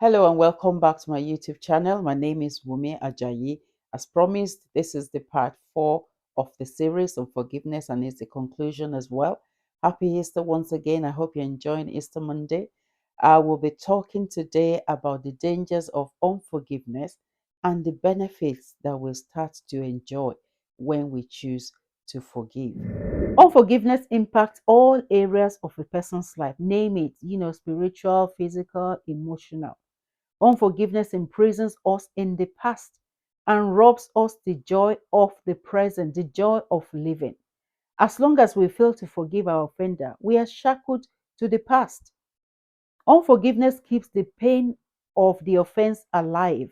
Hello and welcome back to my YouTube channel. My name is Wumi Ajayi. As promised, this is the part 4 of the series on forgiveness and it's the conclusion as well. Happy Easter once again. I hope you're enjoying Easter Monday. I will be talking today about the dangers of unforgiveness and the benefits that we'll start to enjoy when we choose to forgive. Unforgiveness impacts all areas of a person's life, name it, spiritual, physical, emotional. Unforgiveness imprisons us in the past and robs us the joy of the present, the joy of living. As long as we fail to forgive our offender, we are shackled to the past. Unforgiveness keeps the pain of the offense alive.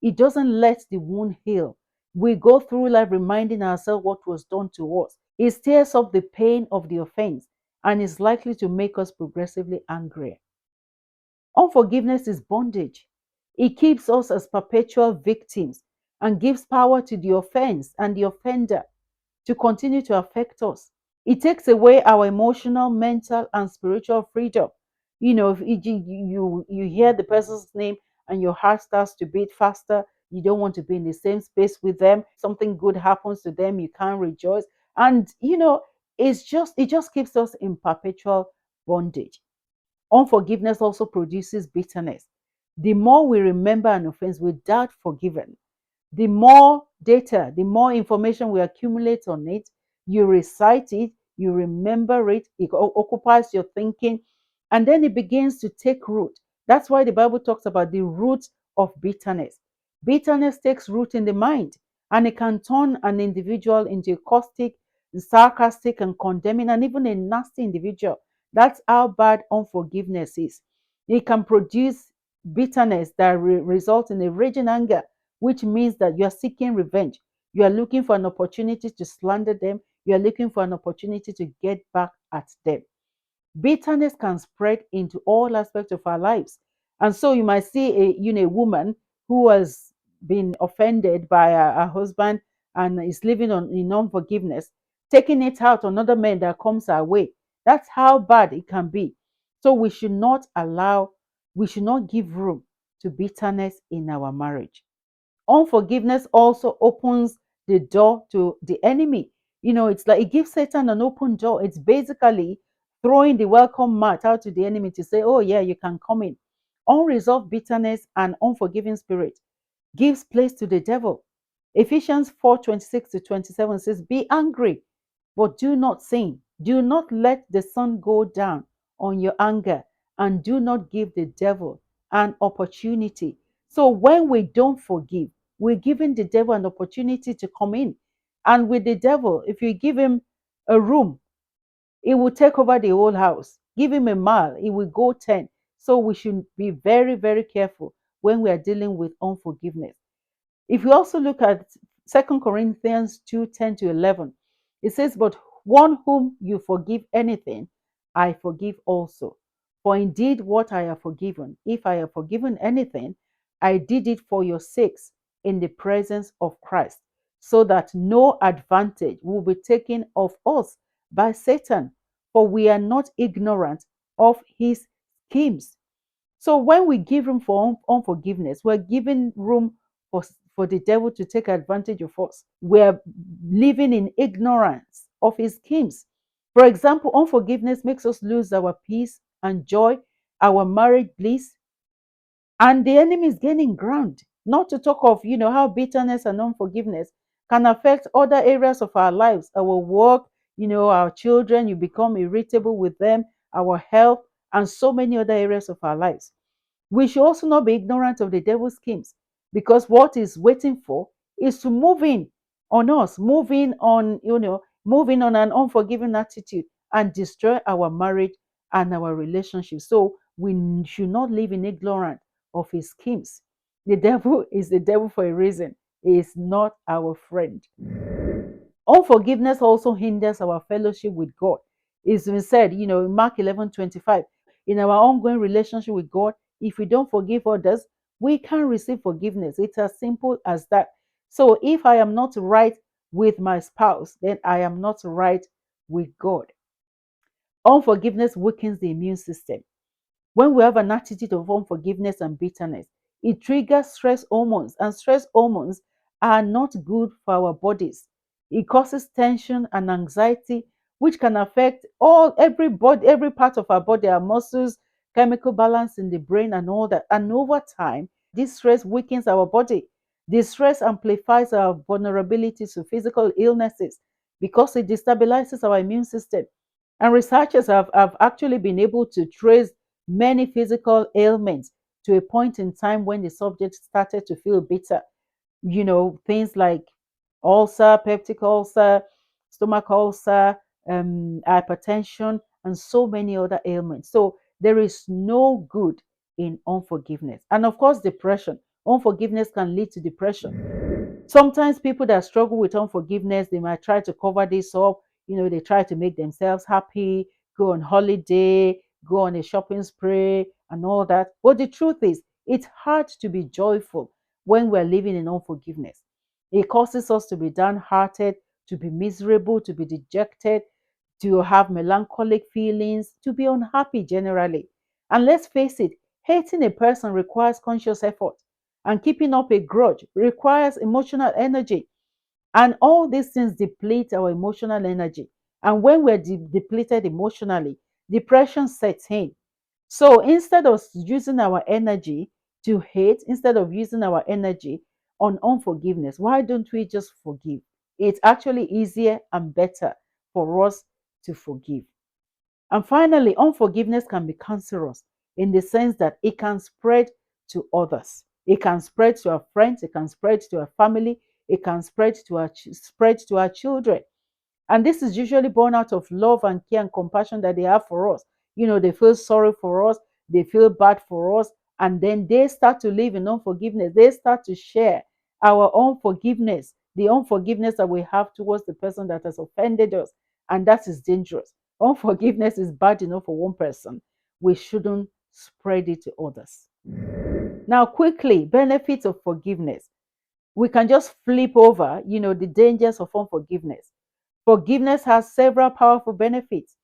It doesn't let the wound heal. We go through life reminding ourselves what was done to us. It stirs up the pain of the offense and is likely to make us progressively angrier. Unforgiveness is bondage. It keeps us as perpetual victims and gives power to the offense and the offender to continue to affect us. It takes away our emotional, mental, and spiritual freedom. If you hear the person's name and your heart starts to beat faster, you don't want to be in the same space with them. Something good happens to them, you can't rejoice. And it just keeps us in perpetual bondage. Unforgiveness also produces bitterness. The more we remember an offense without forgiving, the more data, the more information we accumulate on it, you recite it, you remember it, it occupies your thinking, and then it begins to take root. That's why the Bible talks about the root of bitterness. Bitterness takes root in the mind, and it can turn an individual into a caustic, sarcastic, and condemning, and even a nasty individual. That's how bad unforgiveness is. It can produce bitterness that results in a raging anger, which means that you are seeking revenge. You are looking for an opportunity to slander them. You are looking for an opportunity to get back at them. Bitterness can spread into all aspects of our lives. And so you might see a woman who has been offended by her husband and is living in unforgiveness, taking it out on other men that comes our way. That's how bad it can be. So we should not give room to bitterness in our marriage. Unforgiveness also opens the door to the enemy. It's like it gives Satan an open door. It's basically throwing the welcome mat out to the enemy to say, oh, yeah, you can come in. Unresolved bitterness and unforgiving spirit gives place to the devil. Ephesians 4:26 to 27 says, be angry, but do not sin. Do not let the sun go down on your anger, and do not give the devil an opportunity. So when we don't forgive, we're giving the devil an opportunity to come in. And with the devil, if you give him a room, it will take over the whole house. Give him a mile, it will go 10. So we should be very, very careful when we are dealing with unforgiveness. If we also look at 2 Corinthians 2:10 to 11, it says, but one whom you forgive anything, I forgive also. For indeed, what I have forgiven, if I have forgiven anything, I did it for your sakes in the presence of Christ, so that no advantage will be taken of us by Satan, for we are not ignorant of his schemes. So when we give room for unforgiveness, we're giving room for the devil to take advantage of us. We're living in ignorance of his schemes. For example, unforgiveness makes us lose our peace and joy, our marriage bliss, and the enemy is gaining ground. Not to talk of, how bitterness and unforgiveness can affect other areas of our lives, our work, our children, you become irritable with them, our health, and so many other areas of our lives. We should also not be ignorant of the devil's schemes, because what is waiting for is to move in on us, moving on an unforgiving attitude and destroy our marriage and our relationship. So we should not live in ignorance of his schemes. The devil is the devil for a reason. He is not our friend. Unforgiveness also hinders our fellowship with God. It's been said, in Mark 11:25, in our ongoing relationship with God, if we don't forgive others, we can't receive forgiveness. It's as simple as that. So if I am not right with my spouse, then I am not right with God. Unforgiveness weakens the immune system. When we have an attitude of unforgiveness and bitterness, it triggers stress hormones, and stress hormones are not good for our bodies. It causes tension and anxiety, which can affect every body, every part of our body, our muscles, chemical balance in the brain, and all that. And over time, this stress weakens our body. This stress amplifies our vulnerability to physical illnesses because it destabilizes our immune system. And researchers have actually been able to trace many physical ailments to a point in time when the subject started to feel bitter. Things like ulcer, peptic ulcer, stomach ulcer, hypertension, and so many other ailments. So there is no good in unforgiveness. And of course, depression. Unforgiveness can lead to depression. Sometimes people that struggle with unforgiveness, they might try to cover this up. They try to make themselves happy, go on holiday, go on a shopping spree, and all that. But the truth is, it's hard to be joyful when we're living in unforgiveness. It causes us to be downhearted, to be miserable, to be dejected, to have melancholic feelings, to be unhappy generally. And let's face it, hating a person requires conscious effort, and keeping up a grudge requires emotional energy. And all these things deplete our emotional energy. And when we're depleted emotionally, depression sets in. So instead of using our energy to hate, instead of using our energy on unforgiveness, why don't we just forgive? It's actually easier and better for us to forgive. And finally, unforgiveness can be cancerous in the sense that it can spread to others. It can spread to our friends, it can spread to our family, it can spread to our children. And this is usually born out of love and care and compassion that they have for us. They feel sorry for us, they feel bad for us, and then they start to live in unforgiveness. They start to share our unforgiveness, the unforgiveness that we have towards the person that has offended us. And that is dangerous. Unforgiveness is bad enough for one person. We shouldn't spread it to others. Now, quickly, benefits of forgiveness. We can just flip over, the dangers of unforgiveness. Forgiveness has several powerful benefits.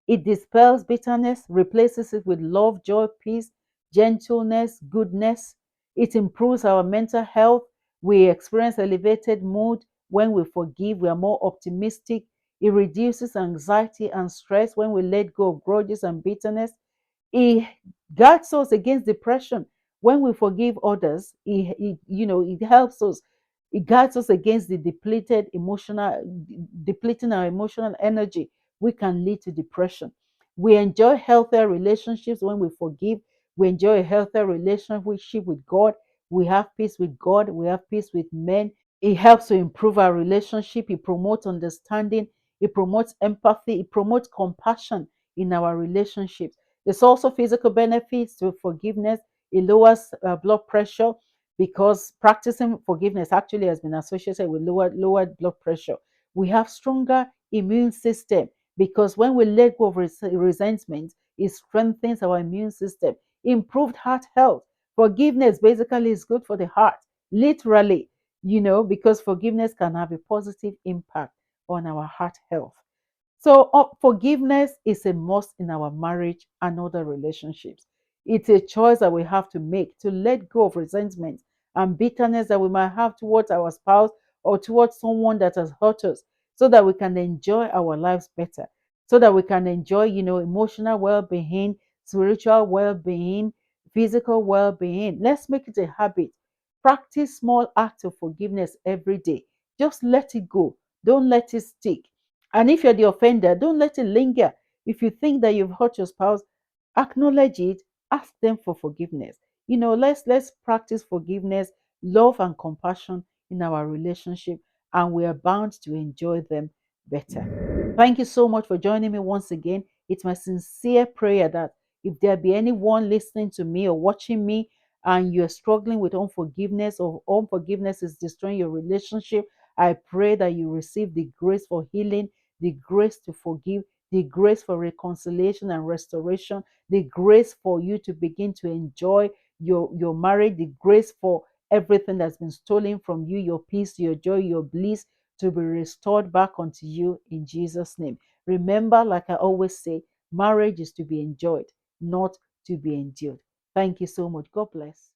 It dispels bitterness, replaces it with love, joy, peace, gentleness, goodness. It improves our mental health. We experience elevated mood when we forgive. We are more optimistic. It reduces anxiety and stress when we let go of grudges and bitterness. It guards us against depression. When we forgive others, it helps us. It guards us against the depleting our emotional energy. We can lead to depression. We enjoy healthier relationships when we forgive. We enjoy a healthier relationship with God. We have peace with God. We have peace with men. It helps to improve our relationship. It promotes understanding. It promotes empathy. It promotes compassion in our relationships. There's also physical benefits to forgiveness. It lowers blood pressure because practicing forgiveness actually has been associated with lowered blood pressure. We have stronger immune system because when we let go of resentment, it strengthens our immune system. Improved heart health. Forgiveness basically is good for the heart, literally, because forgiveness can have a positive impact on our heart health. So, forgiveness is a must in our marriage and other relationships. It's a choice that we have to make to let go of resentment and bitterness that we might have towards our spouse or towards someone that has hurt us so that we can enjoy our lives better, so that we can enjoy, emotional well being, spiritual well being, physical well being. Let's make it a habit. Practice small acts of forgiveness every day. Just let it go, don't let it stick. And if you're the offender, don't let it linger. If you think that you've hurt your spouse, acknowledge it, ask them for forgiveness. Let's practice forgiveness, love, and compassion in our relationship, and we are bound to enjoy them better. Thank you so much for joining me once again. It's my sincere prayer that if there be anyone listening to me or watching me and you're struggling with unforgiveness or unforgiveness is destroying your relationship, I pray that you receive the grace for healing, the grace to forgive, the grace for reconciliation and restoration, the grace for you to begin to enjoy your marriage, the grace for everything that's been stolen from you, your peace, your joy, your bliss, to be restored back unto you in Jesus' name. Remember, like I always say, marriage is to be enjoyed, not to be endured. Thank you so much. God bless.